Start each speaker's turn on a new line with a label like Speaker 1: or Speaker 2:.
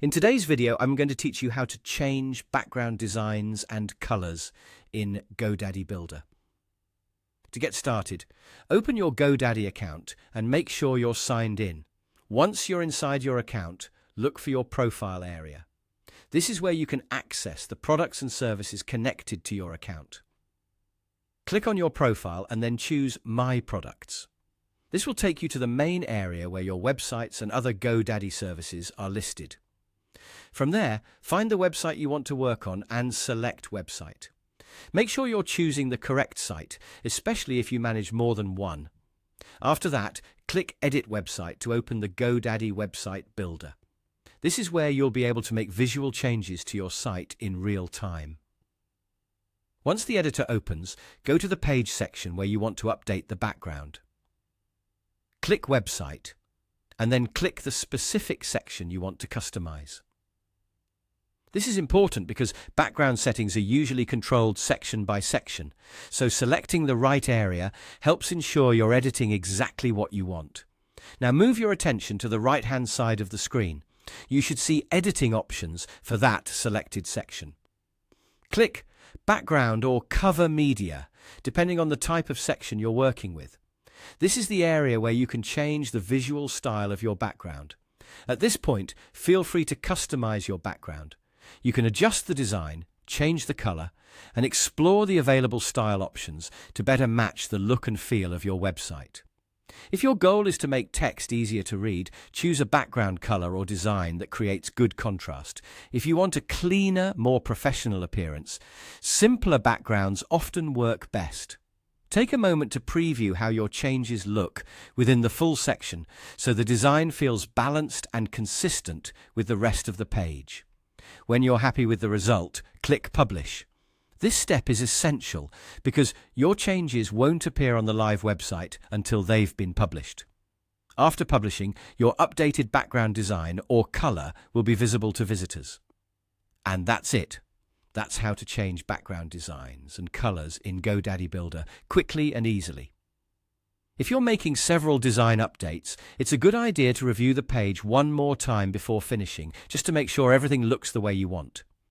Speaker 1: In today's video, I'm going to teach you how to change background designs and colors in GoDaddy Builder. To get started, open your GoDaddy account and make sure you're signed in. Once you're inside your account, look for your profile area. This is where you can access the products and services connected to your account. Click on your profile and then choose My Products. This will take you to the main area where your websites and other GoDaddy services are listed. From there, find the website you want to work on and select Website. Make sure you're choosing the correct site, especially if you manage more than one. After that, click Edit Website to open the GoDaddy Website Builder. This is where you'll be able to make visual changes to your site in real time. Once the editor opens, go to the Page section where you want to update the background. Click Website, and then click the specific section you want to customize. This is important because background settings are usually controlled section by section, so selecting the right area helps ensure you're editing exactly what you want. Now move your attention to the right-hand side of the screen. You should see editing options for that selected section. Click Background or Cover Media, depending on the type of section you're working with. This is the area where you can change the visual style of your background. At this point, feel free to customize your background. You can adjust the design, change the color, and explore the available style options to better match the look and feel of your website. If your goal is to make text easier to read, choose a background color or design that creates good contrast. If you want a cleaner, more professional appearance, simpler backgrounds often work best. Take a moment to preview how your changes look within the full section so the design feels balanced and consistent with the rest of the page. When you're happy with the result, click Publish. This step is essential because your changes won't appear on the live website until they've been published. After publishing, your updated background design or color will be visible to visitors. And that's it. That's how to change background designs and colors in GoDaddy Builder quickly and easily. If you're making several design updates, it's a good idea to review the page one more time before finishing, just to make sure everything looks the way you want.